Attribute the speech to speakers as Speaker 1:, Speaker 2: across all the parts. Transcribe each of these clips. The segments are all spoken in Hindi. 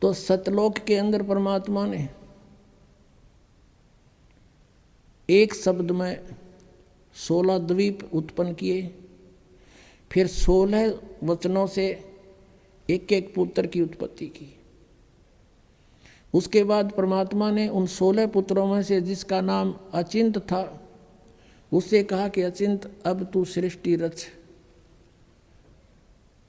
Speaker 1: तो सतलोक के अंदर परमात्मा ने एक शब्द में 16 द्वीप उत्पन्न किए, फिर 16 वचनों से एक एक पुत्र की उत्पत्ति की। उसके बाद परमात्मा ने उन 16 पुत्रों में से जिसका नाम अचिंत था उससे कहा कि अचिंत अब तू सृष्टि रच।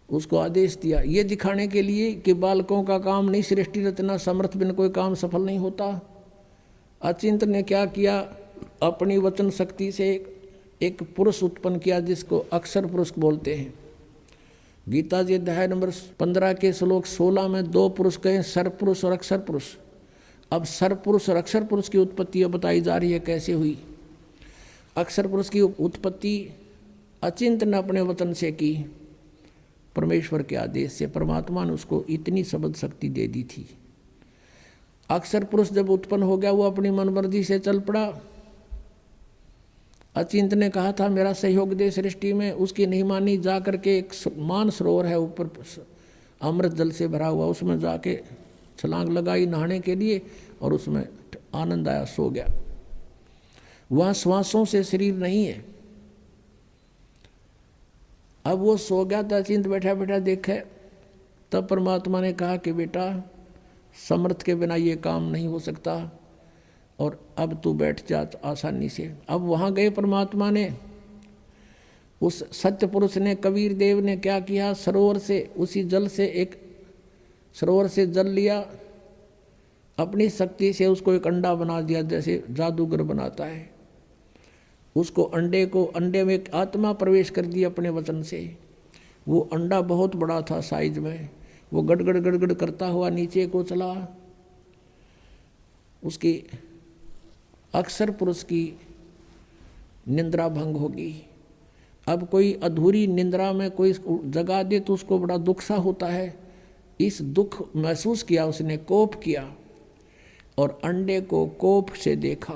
Speaker 1: उसको आदेश दिया ये दिखाने के लिए कि बालकों का काम नहीं सृष्टि रचना, समर्थ बिन कोई काम सफल नहीं होता। अचिंत ने क्या किया, अपनी वचन शक्ति से एक पुरुष उत्पन्न किया जिसको अक्षर पुरुष बोलते हैं। गीता जी अध्याय नंबर 15 के श्लोक 16 में 2 पुरुष कहे, सरपुरुष और अक्षर पुरुष। अब सरपुरुष और अक्षर पुरुष की उत्पत्ति बताई जा रही है कैसे हुई। अक्षर पुरुष की उत्पत्ति अचिंत ने अपने वचन से की, परमेश्वर के आदेश से। परमात्मा ने उसको इतनी शब्द शक्ति दे दी थी। अक्षर पुरुष जब उत्पन्न हो गया वो अपनी मनमर्जी से चल पड़ा। अचिंत ने कहा था मेरा सहयोग दे सृष्टि में, उसकी नहीं मानी। जा करके एक मान सरोवर है ऊपर अमृत जल से भरा हुआ, उसमें जाके छलांग लगाई नहाने के लिए और उसमें आनंद आया, सो गया। वहाँ श्वासों से शरीर नहीं है। अब वो सो गया था, अचिंत बैठा बैठा देखे, तब परमात्मा ने कहा कि बेटा समर्थ के बिना ये काम नहीं हो सकता और अब तू बैठ जा आसानी से। अब वहाँ गए परमात्मा ने, उस सत्य पुरुष ने, कबीर देव ने क्या किया, सरोवर से उसी जल से एक सरोवर से जल लिया, अपनी शक्ति से उसको एक अंडा बना दिया जैसे जादूगर बनाता है। उसको अंडे में एक आत्मा प्रवेश कर दी अपने वचन से। वो अंडा बहुत बड़ा था साइज में, वो गड़गड़ गड़गड़ करता हुआ नीचे को चला। उसकी अक्षर पुरुष की निंद्रा भंग होगी। अब कोई अधूरी निंद्रा में कोई जगा दे तो उसको बड़ा दुख सा होता है। इस दुख महसूस किया उसने, कोप किया और अंडे को कोप से देखा,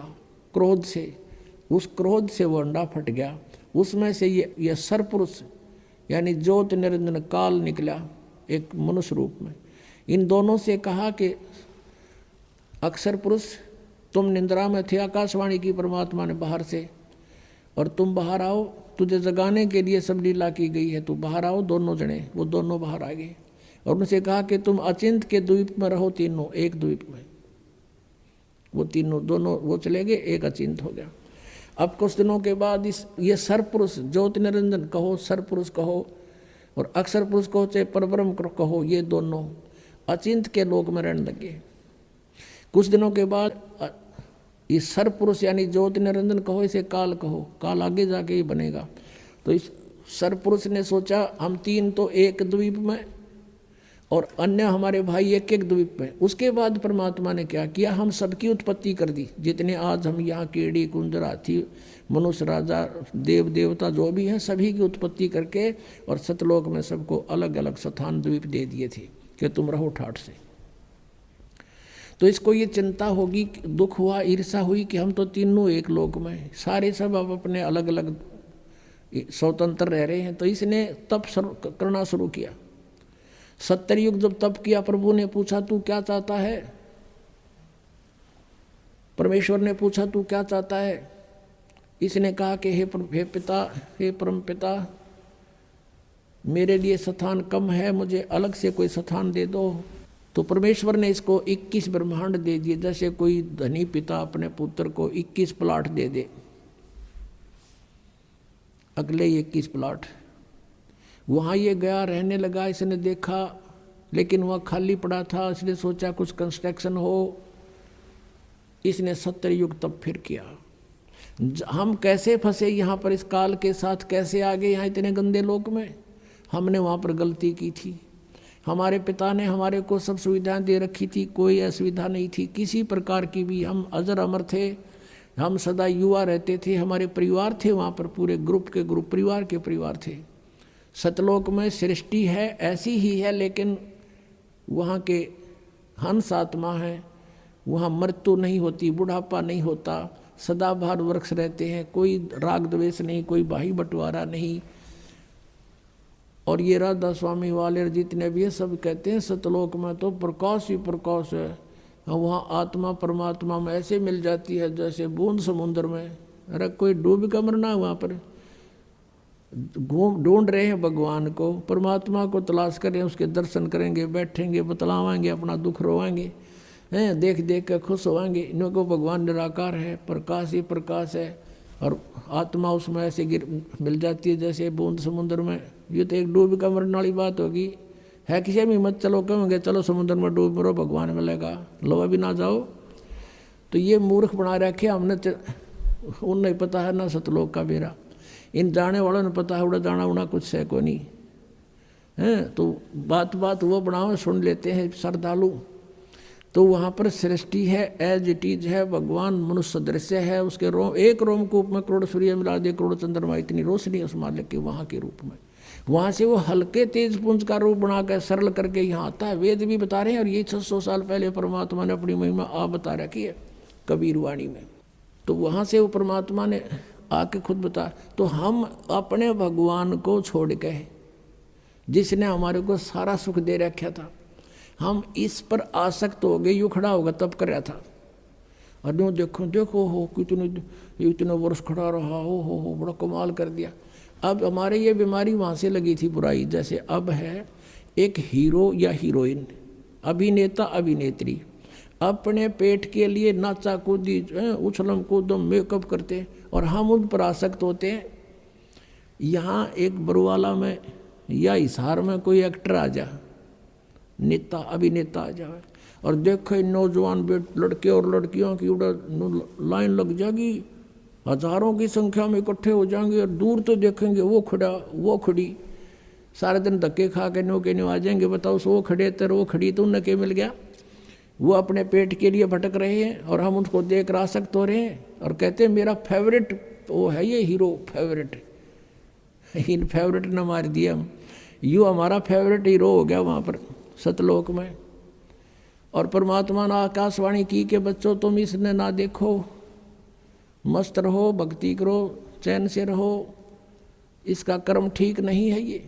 Speaker 1: क्रोध से। उस क्रोध से वो अंडा फट गया। उसमें से ये सरपुरुष यानी ज्योत निरंजन काल निकला एक मनुष्य रूप में। इन दोनों से कहा कि अक्षर पुरुष तुम निंद्रा में थे, आकाशवाणी की परमात्मा ने बाहर से, और तुम बाहर आओ, तुझे जगाने के लिए सब लीला की गई है, तू बाहर आओ। दोनों जने वो दोनों बाहर आ गए और उनसे कहा कि तुम अचिंत के द्वीप में रहो, तीनों एक द्वीप में। वो तीनों दोनों वो चले गए, एक अचिंत हो गया। अब कुछ दिनों के बाद ये सरपुरुष ज्योति निरंजन कहो, सरपुरुष कहो और अक्षर पुरुष कहो, चाहे परब्रह्म कहो, ये दोनों अचिंत के लोक में रहने लगे। कुछ दिनों के बाद ये सरपुरुष यानी ज्योति निरंजन कहो, इसे काल कहो, काल आगे जाके ही बनेगा। तो इस सरपुरुष ने सोचा हम तीन तो एक द्वीप में और अन्य हमारे भाई एक एक द्वीप में। उसके बाद परमात्मा ने क्या किया, हम सबकी उत्पत्ति कर दी। जितने आज हम यहाँ कीड़ी कुंजर हाथी मनुष्य राजा देव देवता जो भी हैं सभी की उत्पत्ति करके और सतलोक में सबको अलग अलग स्थान द्वीप दे दिए थे कि तुम रहो ठाठ से। तो इसको ये चिंता होगी, दुख हुआ, ईर्षा हुई कि हम तो तीनों एक लोक में, सारे सब अब अपने अलग अलग स्वतंत्र रह रहे हैं। तो इसने तप करना शुरू किया। 70 युग जब तप किया, प्रभु ने पूछा तू क्या चाहता है, परमेश्वर ने पूछा तू क्या चाहता है। इसने कहा कि हे पिता, हे परम पिता, मेरे लिए स्थान कम है, मुझे अलग से कोई स्थान दे दो। तो परमेश्वर ने इसको 21 ब्रह्मांड दे दिए। जैसे कोई धनी पिता अपने पुत्र को 21 प्लाट दे दे, अगले 21 प्लाट। वहाँ ये गया, रहने लगा। इसने देखा लेकिन वहाँ खाली पड़ा था, इसने सोचा कुछ कंस्ट्रक्शन हो। इसने 70 युग तब फिर किया। हम कैसे फंसे यहाँ पर, इस काल के साथ कैसे आ गए यहाँ इतने गंदे लोक में। हमने वहाँ पर गलती की थी। हमारे पिता ने हमारे को सब सुविधाएं दे रखी थी, कोई असुविधा नहीं थी किसी प्रकार की भी। हम अजर अमर थे, हम सदा युवा रहते थे। हमारे परिवार थे वहाँ पर, पूरे ग्रुप के ग्रुप, परिवार के परिवार थे। सतलोक में सृष्टि है ऐसी ही है, लेकिन वहाँ के हंस आत्मा है, वहाँ मृत्यु नहीं होती, बुढ़ापा नहीं होता, सदाबहार वृक्ष रहते हैं, कोई राग द्वेष नहीं, कोई बाही बंटवारा नहीं। और ये राधा स्वामी वाले जितने भी है सब कहते हैं सतलोक में तो प्रकाश ही प्रकाश है, वहाँ आत्मा परमात्मा में ऐसे मिल जाती है जैसे बूंद समुद्र में। अरे कोई डूब का मरना है वहाँ पर, घूम ढूंढ रहे हैं भगवान को, परमात्मा को तलाश करें, उसके दर्शन करेंगे, बैठेंगे, बतलावाएंगे, अपना दुख रोवाएंगे, हैं देख देख कर खुश होवाएंगे। इनको भगवान निराकार है, प्रकाश ही प्रकाश है, और आत्मा उसमें ऐसे मिल जाती है जैसे बूंद समुद्र में। ये तो एक डूब का मरने वाली बात होगी, है किसी में मत चलो, कहेंगे चलो समुद्र में डूब मरो भगवान मिलेगा, लो अभी ना जाओ। तो ये मूर्ख बना रखे हमने, उन्हें पता है ना सतलोक का बेरा, इन जाने वालों ने पता है उड़ा जाना उड़ा कुछ है को नहीं है। तो बात बात वो बनाओ सुन लेते हैं श्रद्धालु। तो वहाँ पर सृष्टि है, एज इट इज है, भगवान मनुष्य दृश्य है, उसके एक रोमकूप में करोड़ सूर्य मिला दे, करोड़ चंद्रमा, इतनी रोशनी उस मालिक के वहाँ के रूप में। वहाँ से वो हल्के तेज पुंज का रूप बना कर सरल करके यहाँ आता है। वेद भी बता रहे हैं, और ये 600 साल पहले परमात्मा ने अपनी महिमा आप बता रखी है कबीर वाणी में। तो वहाँ से वो परमात्मा ने आके खुद बता। तो हम अपने भगवान को छोड़ के, जिसने हमारे को सारा सुख दे रखा था, हम इस पर आसक्त हो गए। यूँ खड़ा होगा तब कर रहा था, और यूँ देखो देखो हो इतने वर्ष खड़ा रहा, हो बड़ा कमाल कर दिया। अब हमारे ये बीमारी वहाँ से लगी थी बुराई। जैसे अब है एक हीरो या हीरोइन, अभिनेता अभिनेत्री, अपने पेट के लिए नाचा कूदी उछलम कूदम मेकअप करते, और हम उन पर आसक्त होते हैं। यहाँ एक बरुवाला में या हिसार में कोई एक्टर आ जा, नेता अभिनेता आ जाए, और देखो नौजवान लड़के और लड़कियों की उड़ा लाइन लग जाएगी, हजारों की संख्या में इकट्ठे हो जाएंगे, और दूर तो देखेंगे वो खड़ा वो खड़ी, सारे दिन धक्के खा के नो के नो आ जाएंगे। बताओ वो खड़े तर वो खड़ी, तो उन्हें क्या मिल गया? वो अपने पेट के लिए भटक रहे हैं, और हम उनको देख कर आसक्त हो रहे हैं, और कहते हैं मेरा फेवरेट वो है ये हीरो, फेवरेट। इन फेवरेट न मार दिया हम, यूँ हमारा फेवरेट हीरो हो गया वहाँ पर सतलोक में। और परमात्मा ने आकाशवाणी की कि बच्चों तुम इसने ना देखो, मस्त रहो, भक्ति करो, चैन से रहो, इसका कर्म ठीक नहीं है। ये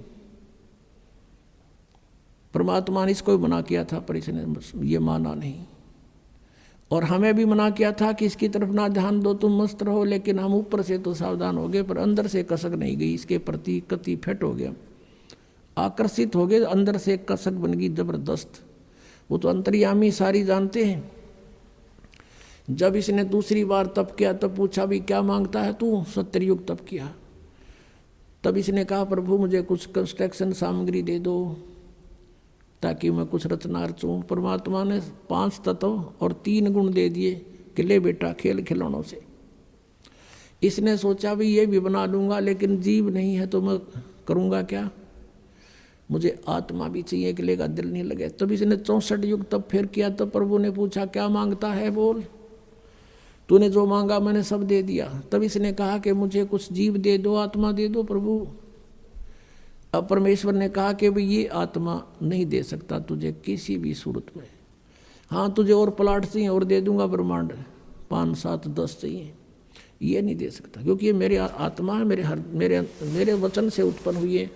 Speaker 1: परमात्मा ने इसको भी मना किया था, पर इसने ये माना नहीं। और हमें भी मना किया था कि इसकी तरफ ना ध्यान दो, तुम मस्त रहो, लेकिन हम ऊपर से तो सावधान हो गए, पर अंदर से कसक नहीं गई, इसके प्रति कति फिट हो गया, आकर्षित हो गए, अंदर से कसक बन गई जबरदस्त। वो तो अंतर्यामी सारी जानते हैं। जब इसने दूसरी बार तप किया तब पूछा भी क्या मांगता है तू? 70 युग तप किया। तब इसने कहा प्रभु मुझे कुछ कंस्ट्रक्शन सामग्री दे दो ताकि मैं कुछ रचना रचूं। परमात्मा ने 5 तत्व और 3 गुण दे दिए कि ले बेटा खेल खिलौनों से। इसने सोचा भी ये भी बना लूँगा, लेकिन जीव नहीं है तो मैं करूँगा क्या, मुझे आत्मा भी चाहिए कि लेगा दिल नहीं लगे। तब इसने 64 युग तब फिर किया। तब प्रभु ने पूछा क्या मांगता है, बोल। तूने जो मांगा मैंने सब दे दिया। तब इसने कहा कि मुझे कुछ जीव दे दो, आत्मा दे दो प्रभु। अब परमेश्वर ने कहा कि भाई ये आत्मा नहीं दे सकता तुझे किसी भी सूरत में। हाँ तुझे और प्लाट चाहिए और दे दूंगा, ब्रह्मांड 5, 7, 10 चाहिए, ये नहीं दे सकता क्योंकि ये मेरी आत्मा है, मेरे वचन से उत्पन्न हुई है,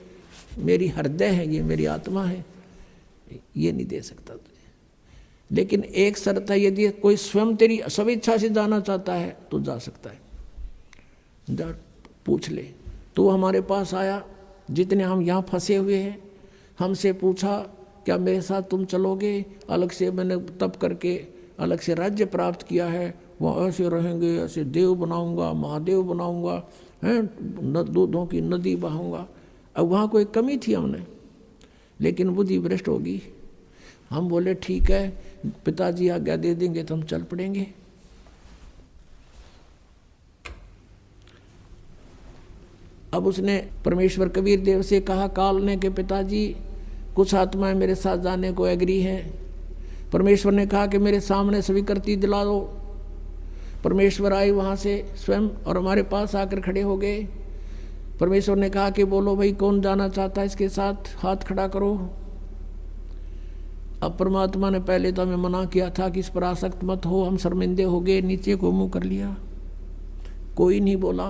Speaker 1: मेरी हृदय है, ये मेरी आत्मा है, ये नहीं दे सकता तुझे। लेकिन एक शर्त है, यदि कोई स्वयं तेरी स्वेच्छा से जाना चाहता है तो जा सकता है, जा पूछ ले। तो हमारे पास आया, जितने हम यहाँ फंसे हुए हैं, हमसे पूछा क्या मेरे साथ तुम चलोगे? अलग से मैंने तप करके अलग से राज्य प्राप्त किया है, वहाँ ऐसे रहेंगे, ऐसे देव बनाऊंगा, महादेव बनाऊंगा, हैं दूधों की नदी बहाऊंगा। अब वहाँ कोई कमी थी हमने, लेकिन बुद्धि भ्रष्ट होगी। हम बोले ठीक है, पिताजी आज्ञा दे देंगे तो हम चल पड़ेंगे। अब उसने परमेश्वर कबीर देव से कहा काल ने कि पिताजी कुछ आत्माएं मेरे साथ जाने को एग्री हैं। परमेश्वर ने कहा कि मेरे सामने स्वीकृति दिला दो। परमेश्वर आए वहाँ से स्वयं और हमारे पास आकर खड़े हो गए। परमेश्वर ने कहा कि बोलो भाई कौन जाना चाहता है इसके साथ, हाथ खड़ा करो। अब परमात्मा ने पहले तो हमें मना किया था कि इस पर आसक्त मत हो, हम शर्मिंदे हो गए, नीचे को मुँह कर लिया, कोई नहीं बोला,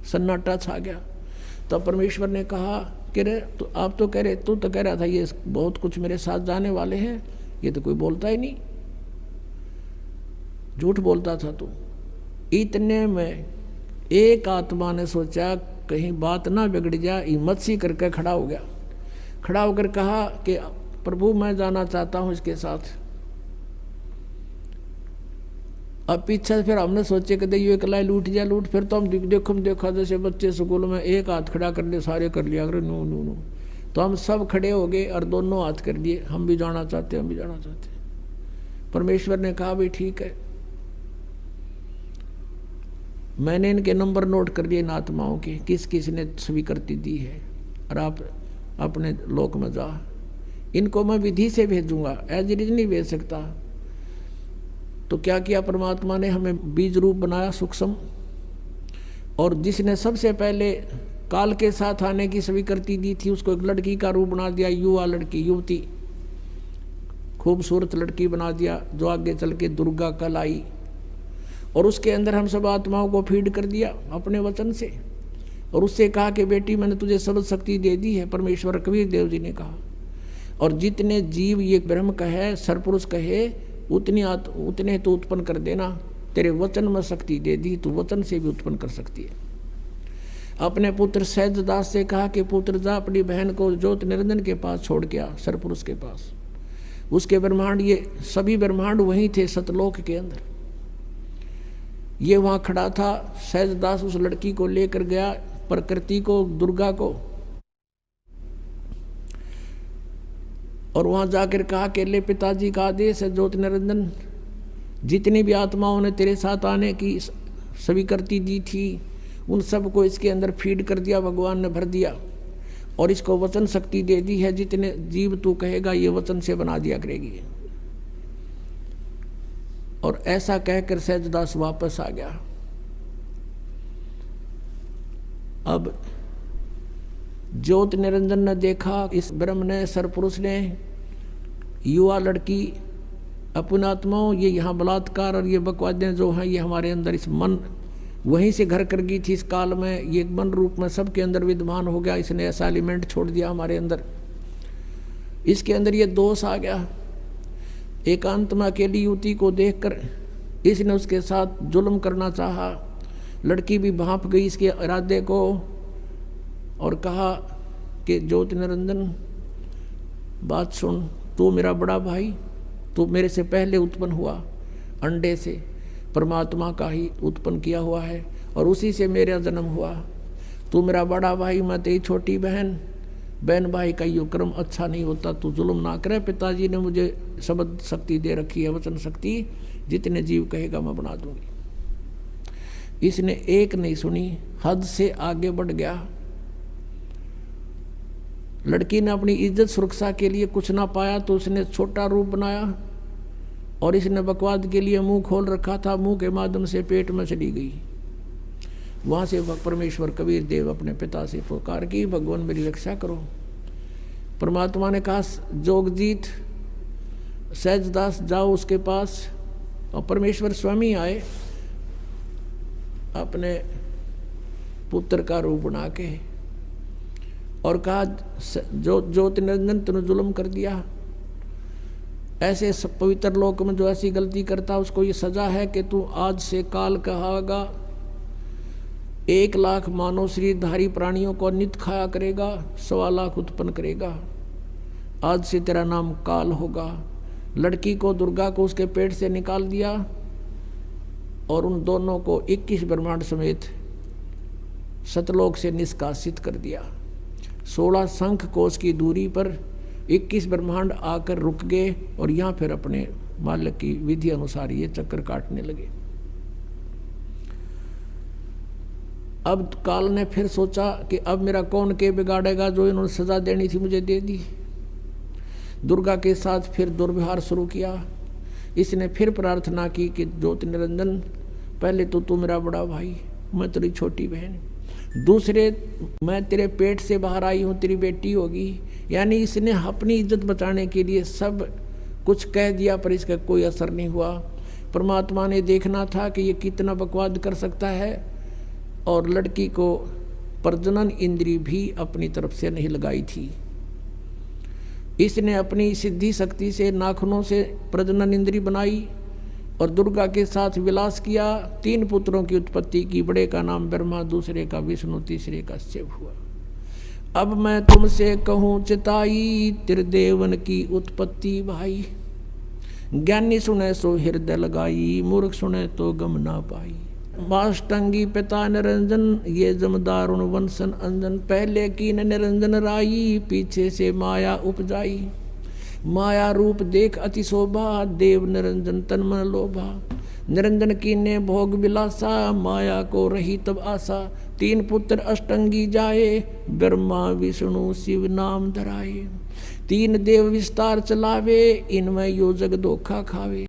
Speaker 1: सन्नाटा छा गया। तब परमेश्वर ने कहा कह रहे तो आप तो कह रहे, तू तो कह रहा था ये बहुत कुछ मेरे साथ जाने वाले हैं, ये तो कोई बोलता ही नहीं, झूठ बोलता था तू। इतने में एक आत्मा ने सोचा कहीं बात ना बिगड़ जाए, हिम्मत सी करके खड़ा हो गया। खड़ा होकर कहा कि प्रभु मैं जाना चाहता हूं इसके साथ। अब पीछे फिर हमने सोचे कि ये कलाई लूट जा लूट, फिर तो हम देखा जैसे बच्चे स्कूल में एक हाथ खड़ा कर ले, सारे कर लिया अगर नो नो नो, तो हम सब खड़े हो गए और दोनों हाथ कर दिए, हम भी जाना चाहते, हम भी जाना चाहते। परमेश्वर ने कहा भाई ठीक है, मैंने इनके नंबर नोट कर लिए इन आत्माओं के, किस किस ने स्वीकृति दी है, और आप अपने लोक में जा। इनको मैं विधि से भेजूंगा, एज इट इज नहीं भेज सकता। तो क्या किया परमात्मा ने, हमें बीज रूप बनाया सूक्ष्म, और जिसने सबसे पहले काल के साथ आने की स्वीकृति दी थी उसको एक लड़की का रूप बना दिया, युवा लड़की, युवती, खूबसूरत लड़की बना दिया, जो आगे चल के दुर्गा कल आई। और उसके अंदर हम सब आत्माओं को फीड कर दिया अपने वचन से, और उससे कहा कि बेटी मैंने तुझे सर्व शक्ति दे दी है, परमेश्वर कबीर देव जी ने कहा। और जितने जीव ये ब्रह्म कहे, सरपुरुष कहे, उतने तो उत्पन्न कर देना, तेरे वचन में शक्ति दे दी, तो वचन से भी उत्पन्न कर सकती है। अपने पुत्र सहजदास से कहा कि पुत्र जा अपनी बहन को ज्योत निरंजन के पास छोड़ के आ, सरपुरुष के पास। उसके ब्रह्मांड, ये सभी ब्रह्मांड वहीं थे सतलोक के अंदर, ये वहाँ खड़ा था। सहजदास उस लड़की को लेकर गया, प्रकृति को, दुर्गा को, और वहाँ जाकर कहा कि ले पिताजी का आदेश है, ज्योति निरंजन जितनी भी आत्माओं ने तेरे साथ आने की स्वीकृति दी थी उन सबको इसके अंदर फीड कर दिया, भगवान ने भर दिया, और इसको वचन शक्ति दे दी है, जितने जीव तू कहेगा ये वचन से बना दिया करेगी। और ऐसा कहकर सहजदास वापस आ गया। अब ज्योति निरंजन ने देखा, इस ब्रह्म ने, सरपुरुष ने, युवा लड़की, अपनी आत्माओं, ये यहाँ बलात्कार और ये बकवादें जो हैं ये हमारे अंदर, इस मन वहीं से घर कर गई थी इस काल में, ये मन रूप में सबके अंदर विद्यमान हो गया, इसने ऐसा एलिमेंट छोड़ दिया हमारे अंदर, इसके अंदर ये दोष आ गया। एकांत में अकेली युवती को देखकर इसने उसके साथ जुल्म करना चाहा, लड़की भी भांप गई इसके इरादे को, और कहा कि ज्योति निरंजन बात सुन, तू मेरा बड़ा भाई, तू मेरे से पहले उत्पन्न हुआ, अंडे से परमात्मा का ही उत्पन्न किया हुआ है, और उसी से मेरा जन्म हुआ। तू मेरा बड़ा भाई, मैं तेरी छोटी बहन, बहन भाई का यो क्रम अच्छा नहीं होता, तू जुल्म ना करे। पिताजी ने मुझे शब्द शक्ति दे रखी है, वचन शक्ति, जितने जीव कहेगा मैं बना दूंगी। इसने एक नहीं सुनी, हद से आगे बढ़ गया। लड़की ने अपनी इज्जत सुरक्षा के लिए कुछ ना पाया तो उसने छोटा रूप बनाया, और इसने बकवाद के लिए मुंह खोल रखा था, मुंह के माध्यम से पेट में चली गई। वहाँ से परमेश्वर कबीर देव अपने पिता से पुकार की, भगवान मेरी रक्षा करो। परमात्मा ने कहा जोगजीत, सहजदास जाओ उसके पास, और परमेश्वर स्वयं आए अपने पुत्र का रूप बना के, और कहा ज्योति निरंजन तूने जुल्म कर दिया, ऐसे पवित्र लोक में जो ऐसी गलती करता उसको ये सजा है कि तू आज से काल कहागा, 1 लाख मानव शरीरधारी प्राणियों को नित खाया करेगा, 1.25 लाख उत्पन्न करेगा, आज से तेरा नाम काल होगा। लड़की को, दुर्गा को उसके पेट से निकाल दिया, और उन दोनों को 21 ब्रह्मांड समेत सतलोक से निष्कासित कर दिया। 16 शंख कोश की दूरी पर 21 ब्रह्मांड आकर रुक गए, और यहाँ फिर अपने मालिक की विधि अनुसार ये चक्कर काटने लगे। अब काल ने फिर सोचा कि अब मेरा कौन के बिगाड़ेगा, जो इन्होंने सजा देनी थी मुझे दे दी। दुर्गा के साथ फिर दुर्व्यवहार शुरू किया। इसने फिर प्रार्थना की कि ज्योति निरंजन, पहले तो तू मेरा बड़ा भाई, मैं तेरी छोटी बहन, दूसरे मैं तेरे पेट से बाहर आई हूँ, तेरी बेटी होगी। यानी इसने अपनी इज्जत बचाने के लिए सब कुछ कह दिया, पर इसका कोई असर नहीं हुआ। परमात्मा ने देखना था कि ये कितना बकवाद कर सकता है, और लड़की को प्रजनन इंद्री भी अपनी तरफ से नहीं लगाई थी। इसने अपनी सिद्धि शक्ति से नाखूनों से प्रजनन इंद्री बनाई और दुर्गा के साथ विलास किया। 3 पुत्रों की उत्पत्ति की। बड़े का नाम ब्रह्मा, दूसरे का विष्णु, तीसरे का शिव हुआ। अब मैं तुमसे कहूँ चिताई, त्रिदेवन की उत्पत्ति भाई। ज्ञानी सुने सो हृदय लगाई, मूर्ख सुने तो गम ना पाई। माष्टंगी पिता निरंजन, ये जमदारुण वंशन अंजन। पहले कीन निरंजन राई, पीछे से माया उपजाई। माया रूप देख अति शोभा, देव निरंजन तन मन लोभा। निरंजन कीने भोग विलासा, माया को रही तब आशा। 3 पुत्र अष्टंगी जाए, ब्रह्मा विष्णु शिव नाम धराए। 3 देव विस्तार चलावे, इनमें यो जग धोखा खावे।